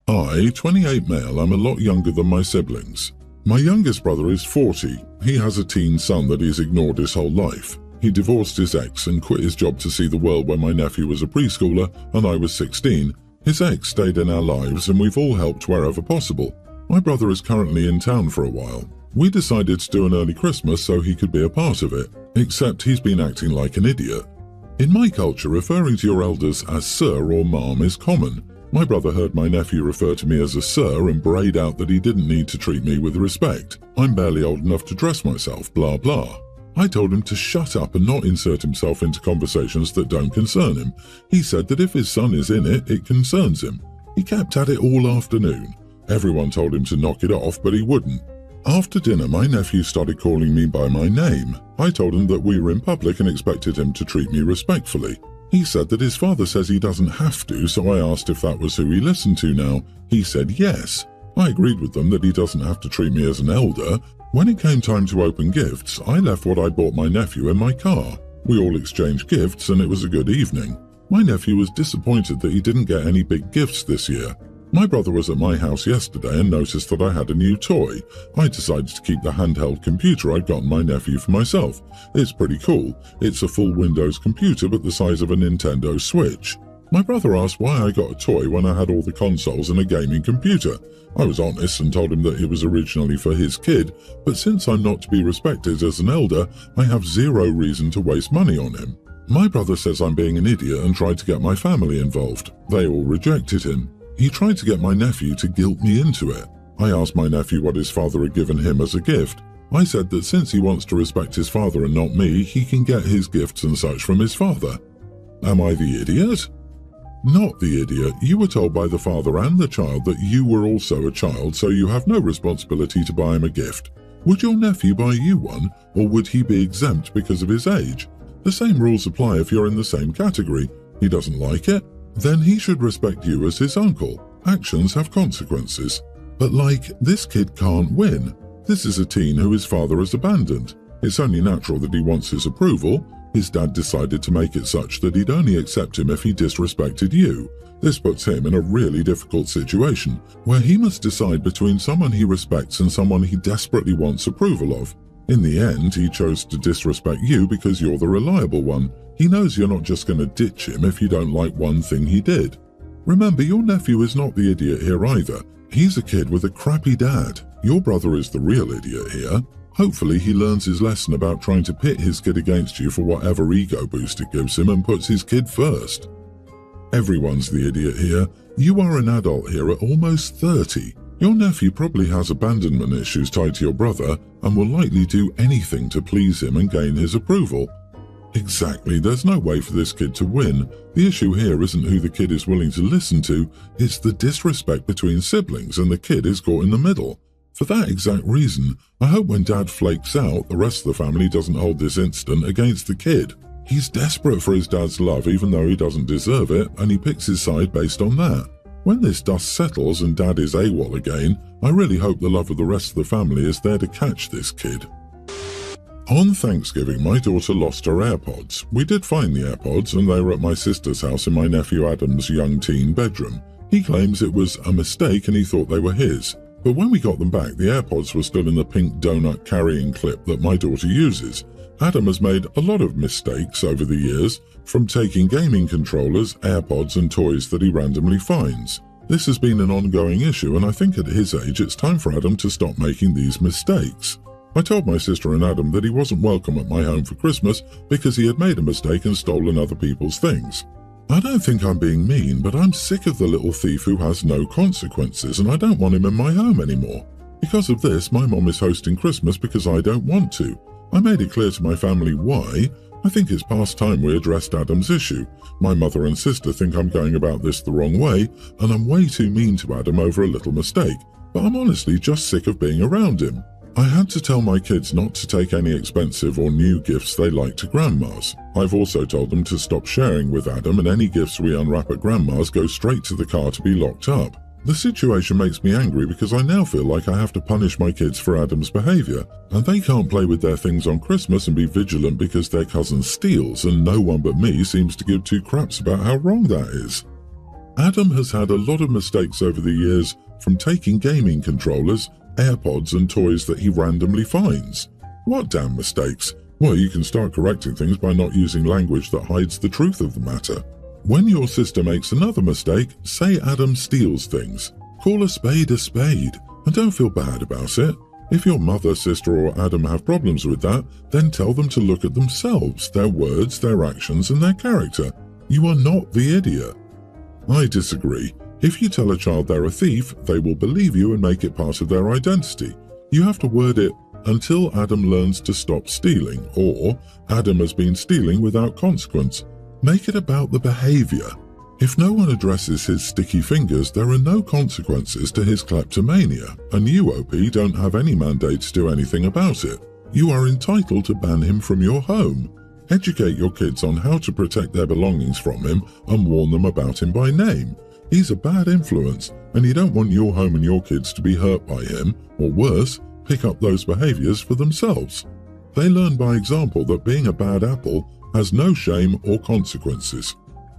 I, 28 male, am a lot younger than my siblings. My youngest brother is 40. He has a teen son that he's ignored his whole life. He divorced his ex and quit his job to see the world when my nephew was a preschooler and I was 16. His ex stayed in our lives and we've all helped wherever possible. My brother is currently in town for a while. We decided to do an early Christmas so he could be a part of it, except he's been acting like an idiot. In my culture, referring to your elders as sir or ma'am is common. My brother heard my nephew refer to me as a sir and brayed out that he didn't need to treat me with respect. I'm barely old enough to dress myself, blah blah. I told him to shut up and not insert himself into conversations that don't concern him. He said that if his son is in it, it concerns him. He kept at it all afternoon. Everyone told him to knock it off, but he wouldn't. After dinner, my nephew started calling me by my name. I told him that we were in public and expected him to treat me respectfully. He said that his father says he doesn't have to, so I asked if that was who he listened to now. He said yes. I agreed with them that he doesn't have to treat me as an elder. When it came time to open gifts, I left what I bought my nephew in my car. We all exchanged gifts and it was a good evening. My nephew was disappointed that he didn't get any big gifts this year. My brother was at my house yesterday and noticed that I had a new toy. I decided to keep the handheld computer I'd gotten my nephew for myself. It's pretty cool. It's a full Windows computer but the size of a Nintendo Switch. My brother asked why I got a toy when I had all the consoles and a gaming computer. I was honest and told him that it was originally for his kid, but since I'm not to be respected as an elder, I have zero reason to waste money on him. My brother says I'm being an idiot and tried to get my family involved. They all rejected him. He tried to get my nephew to guilt me into it. I asked my nephew what his father had given him as a gift. I said that since he wants to respect his father and not me, he can get his gifts and such from his father. Am I the idiot? Not the idiot. You were told by the father and the child that you were also a child, so you have no responsibility to buy him a gift. Would your nephew buy you one, or would he be exempt because of his age? The same rules apply if you're in the same category. He doesn't like it? Then he should respect you as his uncle. Actions have consequences. But this kid can't win. This is a teen who his father has abandoned. It's only natural that he wants his approval. His dad decided to make it such that he'd only accept him if he disrespected you. This puts him in a really difficult situation, where he must decide between someone he respects and someone he desperately wants approval of. In the end, he chose to disrespect you because you're the reliable one. He knows you're not just going to ditch him if you don't like one thing he did. Remember, your nephew is not the idiot here either. He's a kid with a crappy dad. Your brother is the real idiot here. Hopefully he learns his lesson about trying to pit his kid against you for whatever ego boost it gives him and puts his kid first. Everyone's the idiot here. You are an adult here at almost 30. Your nephew probably has abandonment issues tied to your brother and will likely do anything to please him and gain his approval. Exactly, there's no way for this kid to win. The issue here isn't who the kid is willing to listen to, it's the disrespect between siblings and the kid is caught in the middle. For that exact reason, I hope when Dad flakes out, the rest of the family doesn't hold this incident against the kid. He's desperate for his dad's love even though he doesn't deserve it, and he picks his side based on that. When this dust settles and Dad is AWOL again, I really hope the love of the rest of the family is there to catch this kid. On Thanksgiving, my daughter lost her AirPods. We did find the AirPods and they were at my sister's house in my nephew Adam's young teen bedroom. He claims it was a mistake and he thought they were his. But when we got them back, the AirPods were still in the pink donut carrying clip that my daughter uses. Adam has made a lot of mistakes over the years, from taking gaming controllers, AirPods and toys that he randomly finds. This has been an ongoing issue and I think at his age it's time for Adam to stop making these mistakes. I told my sister and Adam that he wasn't welcome at my home for Christmas because he had made a mistake and stolen other people's things. I don't think I'm being mean, but I'm sick of the little thief who has no consequences and I don't want him in my home anymore. Because of this, my mom is hosting Christmas because I don't want to. I made it clear to my family why. I think it's past time we addressed Adam's issue. My mother and sister think I'm going about this the wrong way and I'm way too mean to Adam over a little mistake, but I'm honestly just sick of being around him. I had to tell my kids not to take any expensive or new gifts they like to Grandma's. I've also told them to stop sharing with Adam and any gifts we unwrap at Grandma's go straight to the car to be locked up. The situation makes me angry because I now feel like I have to punish my kids for Adam's behavior, and they can't play with their things on Christmas and be vigilant because their cousin steals, and no one but me seems to give two craps about how wrong that is. Adam has had a lot of mistakes over the years, from taking gaming controllers, AirPods and toys that he randomly finds. What damn mistakes? Well, you can start correcting things by not using language that hides the truth of the matter. When your sister makes another mistake, say Adam steals things. Call a spade, and don't feel bad about it. If your mother, sister or Adam have problems with that, then tell them to look at themselves, their words, their actions and their character. You are not the idiot. I disagree. If you tell a child they're a thief, they will believe you and make it part of their identity. You have to word it, until Adam learns to stop stealing, or Adam has been stealing without consequence. Make it about the behavior. If no one addresses his sticky fingers, there are no consequences to his kleptomania, and you, OP, don't have any mandate to do anything about it. You are entitled to ban him from your home. Educate your kids on how to protect their belongings from him and warn them about him by name. He's a bad influence, and you don't want your home and your kids to be hurt by him, or worse, pick up those behaviors for themselves. They learn by example that being a bad apple has no shame or consequences.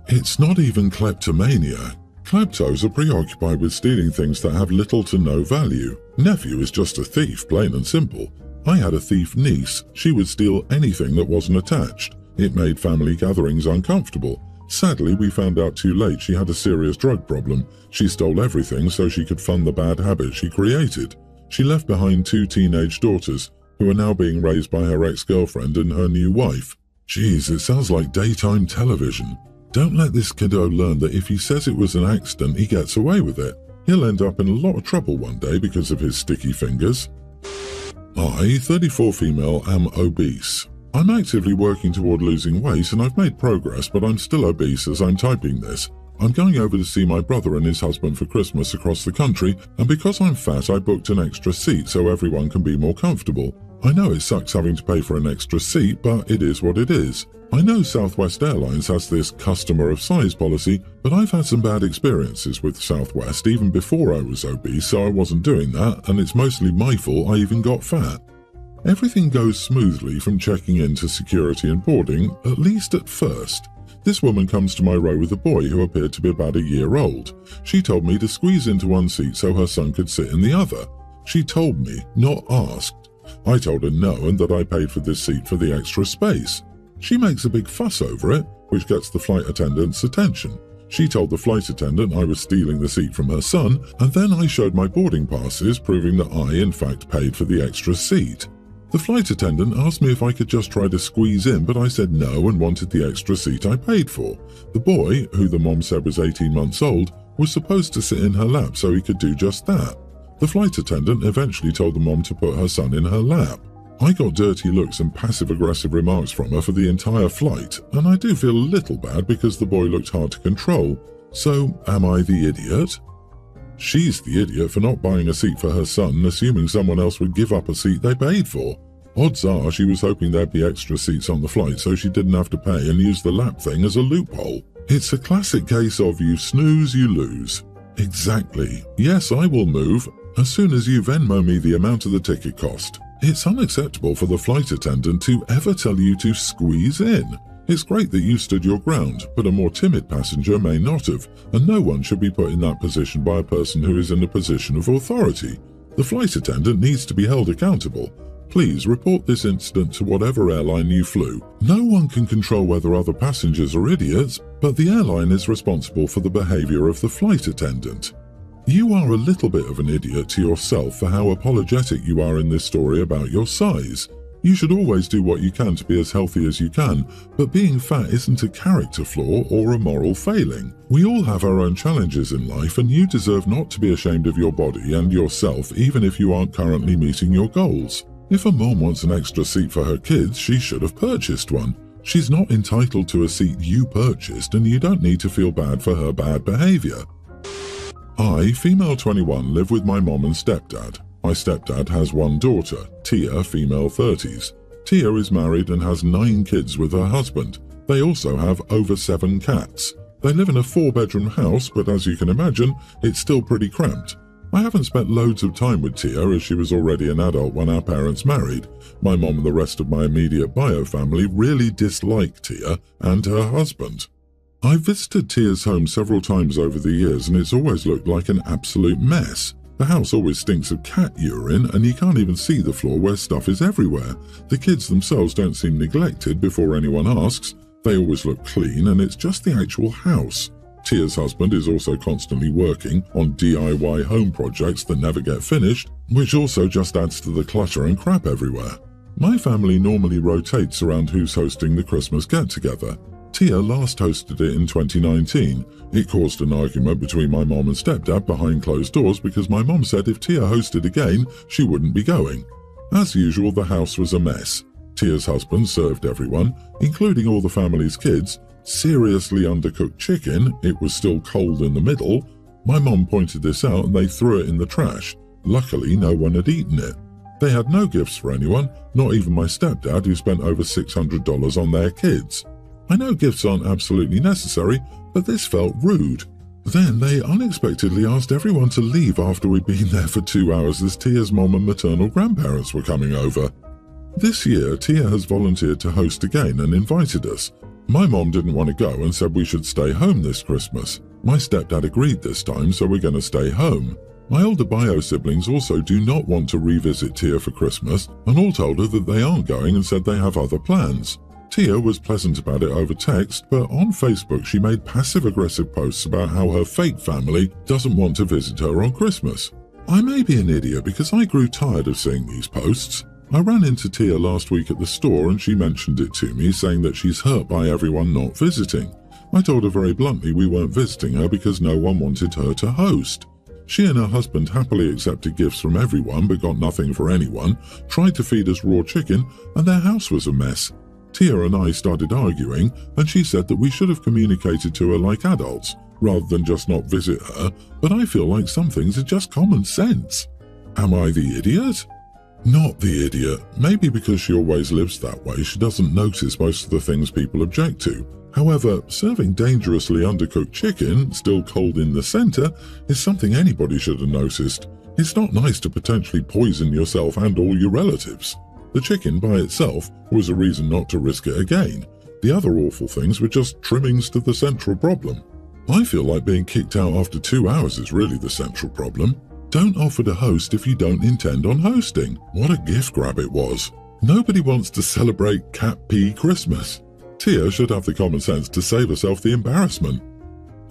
It's not even kleptomania. Kleptos are preoccupied with stealing things that have little to no value. Nephew is just a thief, plain and simple. I had a thief niece. She would steal anything that wasn't attached. It made family gatherings uncomfortable. Sadly, we found out too late she had a serious drug problem. She stole everything so she could fund the bad habits she created. She left behind 2 teenage daughters, who are now being raised by her ex-girlfriend and her new wife. Geez, it sounds like daytime television. Don't let this kiddo learn that if he says it was an accident, he gets away with it. He'll end up in a lot of trouble one day because of his sticky fingers. I, 34 female, am obese. I'm actively working toward losing weight and I've made progress, but I'm still obese as I'm typing this. I'm going over to see my brother and his husband for Christmas across the country, and because I'm fat, I booked an extra seat so everyone can be more comfortable. I know it sucks having to pay for an extra seat, but it is what it is. I know Southwest Airlines has this customer of size policy, but I've had some bad experiences with Southwest even before I was obese, so I wasn't doing that, and it's mostly my fault I even got fat. Everything goes smoothly from checking in to security and boarding, at least at first. This woman comes to my row with a boy who appeared to be about a year old. She told me to squeeze into one seat so her son could sit in the other. She told me, not asked. I told her no and that I paid for this seat for the extra space. She makes a big fuss over it, which gets the flight attendant's attention. She told the flight attendant I was stealing the seat from her son, and then I showed my boarding passes proving that I in fact paid for the extra seat. The flight attendant asked me if I could just try to squeeze in, but I said no and wanted the extra seat I paid for. The boy, who the mom said was 18 months old, was supposed to sit in her lap so he could do just that. The flight attendant eventually told the mom to put her son in her lap. I got dirty looks and passive-aggressive remarks from her for the entire flight, and I do feel a little bad because the boy looked hard to control. So, am I the idiot? She's the idiot for not buying a seat for her son, assuming someone else would give up a seat they paid for. Odds are she was hoping there'd be extra seats on the flight so she didn't have to pay and use the lap thing as a loophole. It's a classic case of you snooze, you lose. Exactly. Yes, I will move, as soon as you Venmo me the amount of the ticket cost. It's unacceptable for the flight attendant to ever tell you to squeeze in. It's great that you stood your ground, but a more timid passenger may not have, and no one should be put in that position by a person who is in a position of authority. The flight attendant needs to be held accountable. Please report this incident to whatever airline you flew. No one can control whether other passengers are idiots, but the airline is responsible for the behavior of the flight attendant. You are a little bit of an idiot to yourself for how apologetic you are in this story about your size. You should always do what you can to be as healthy as you can, but being fat isn't a character flaw or a moral failing. We all have our own challenges in life, and you deserve not to be ashamed of your body and yourself even if you aren't currently meeting your goals. If a mom wants an extra seat for her kids, she should have purchased one. She's not entitled to a seat you purchased, and you don't need to feel bad for her bad behavior. I, female 21, live with my mom and stepdad. My stepdad has one daughter, Tia, female 30s. Tia is married and has 9 kids with her husband. They also have over 7 cats. They live in a 4-bedroom house, but as you can imagine, it's still pretty cramped. I haven't spent loads of time with Tia as she was already an adult when our parents married. My mom and the rest of my immediate bio family really dislike Tia and her husband. I've visited Tia's home several times over the years and it's always looked like an absolute mess. The house always stinks of cat urine and you can't even see the floor where stuff is everywhere. The kids themselves don't seem neglected before anyone asks. They always look clean and it's just the actual house. Tia's husband is also constantly working on DIY home projects that never get finished, which also just adds to the clutter and crap everywhere. My family normally rotates around who's hosting the Christmas get-together. Tia last hosted it in 2019. It caused an argument between my mom and stepdad behind closed doors because my mom said if Tia hosted again, she wouldn't be going. As usual, the house was a mess. Tia's husband served everyone, including all the family's kids, seriously undercooked chicken. It was still cold in the middle. My mom pointed this out and they threw it in the trash. Luckily, no one had eaten it. They had no gifts for anyone, not even my stepdad who spent over $600 on their kids. I know gifts aren't absolutely necessary, but this felt rude. Then they unexpectedly asked everyone to leave after we'd been there for 2 hours as Tia's mom and maternal grandparents were coming over. This year, Tia has volunteered to host again and invited us. My mom didn't want to go and said we should stay home this Christmas. My stepdad agreed this time, so we're going to stay home. My older bio siblings also do not want to revisit Tia for Christmas and all told her that they aren't going and said they have other plans. Tia was pleasant about it over text, but on Facebook she made passive-aggressive posts about how her fake family doesn't want to visit her on Christmas. I may be an idiot because I grew tired of seeing these posts. I ran into Tia last week at the store and she mentioned it to me, saying that she's hurt by everyone not visiting. I told her very bluntly we weren't visiting her because no one wanted her to host. She and her husband happily accepted gifts from everyone but got nothing for anyone, tried to feed us raw chicken, and their house was a mess. Tia and I started arguing, and she said that we should have communicated to her like adults, rather than just not visit her, but I feel like some things are just common sense. Am I the idiot? Not the idiot. Maybe because she always lives that way, she doesn't notice most of the things people object to. However, serving dangerously undercooked chicken, still cold in the center, is something anybody should have noticed. It's not nice to potentially poison yourself and all your relatives. The chicken by itself was a reason not to risk it again. The other awful things were just trimmings to the central problem. I feel like being kicked out after 2 hours is really the central problem. Don't offer to host if you don't intend on hosting. What a gift grab it was. Nobody wants to celebrate cat pee Christmas. Tia should have the common sense to save herself the embarrassment.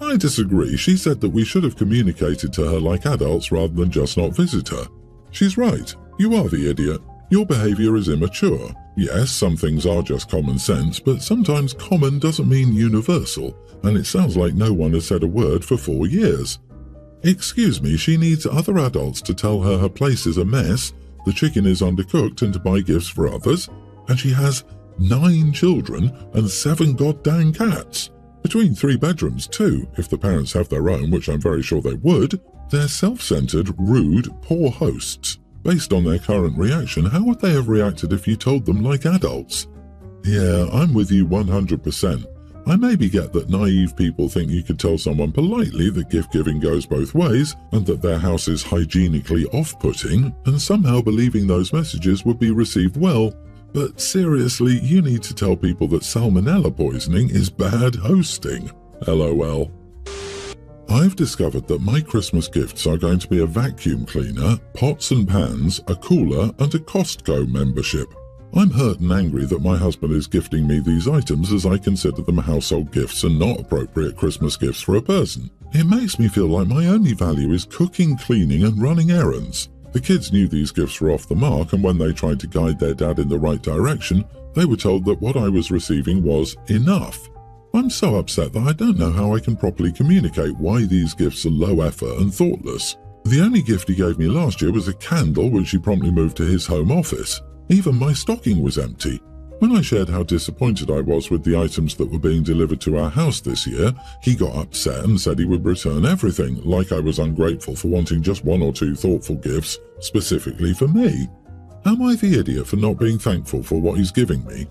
I disagree. She said that we should have communicated to her like adults rather than just not visit her. She's right. You are the idiot. Your behavior is immature. Yes, some things are just common sense, but sometimes common doesn't mean universal, and it sounds like no one has said a word for 4 years. Excuse me, she needs other adults to tell her her place is a mess, the chicken is undercooked and to buy gifts for others, and she has 9 children and 7 goddamn cats. Between 3 bedrooms too, if the parents have their own, which I'm very sure they would. They're self-centered, rude, poor hosts. Based on their current reaction, how would they have reacted if you told them like adults? Yeah, I'm with you 100%. I maybe get that naive people think you could tell someone politely that gift-giving goes both ways and that their house is hygienically off-putting, and somehow believing those messages would be received well. But seriously, you need to tell people that salmonella poisoning is bad hosting. LOL. I've discovered that my Christmas gifts are going to be a vacuum cleaner, pots and pans, a cooler, and a Costco membership. I'm hurt and angry that my husband is gifting me these items as I consider them household gifts and not appropriate Christmas gifts for a person. It makes me feel like my only value is cooking, cleaning, and running errands. The kids knew these gifts were off the mark, and when they tried to guide their dad in the right direction, they were told that what I was receiving was enough. I'm so upset that I don't know how I can properly communicate why these gifts are low effort and thoughtless. The only gift he gave me last year was a candle which he promptly moved to his home office. Even my stocking was empty. When I shared how disappointed I was with the items that were being delivered to our house this year, he got upset and said he would return everything, like I was ungrateful for wanting just 1 or 2 thoughtful gifts specifically for me. Am I the idiot for not being thankful for what he's giving me?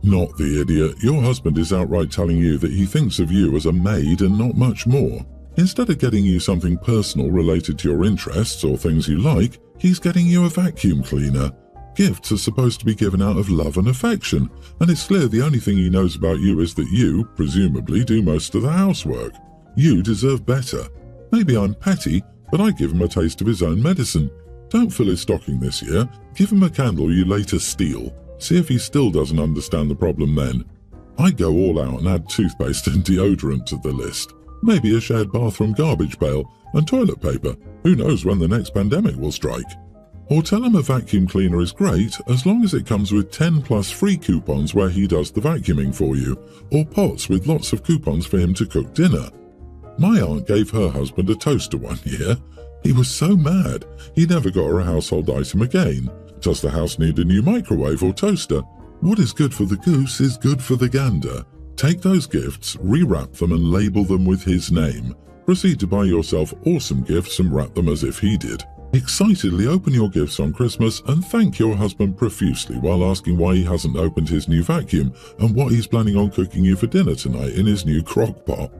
Not the idiot. Your husband is outright telling you that he thinks of you as a maid and not much more. Instead of getting you something personal related to your interests or things you like, he's getting you a vacuum cleaner. Gifts are supposed to be given out of love and affection, and it's clear the only thing he knows about you is that you, presumably, do most of the housework. You deserve better. Maybe I'm petty, but I give him a taste of his own medicine. Don't fill his stocking this year. Give him a candle you later steal. See if he still doesn't understand the problem then. I go all out and add toothpaste and deodorant to the list. Maybe a shared bathroom garbage pail and toilet paper. Who knows when the next pandemic will strike? Or tell him a vacuum cleaner is great as long as it comes with 10 plus free coupons where he does the vacuuming for you, or pots with lots of coupons for him to cook dinner. My aunt gave her husband a toaster one year. He was so mad, he never got her a household item again. Does the house need a new microwave or toaster? What is good for the goose is good for the gander. Take those gifts, rewrap them and label them with his name. Proceed to buy yourself awesome gifts and wrap them as if he did. Excitedly open your gifts on Christmas and thank your husband profusely while asking why he hasn't opened his new vacuum and what he's planning on cooking you for dinner tonight in his new crock pot.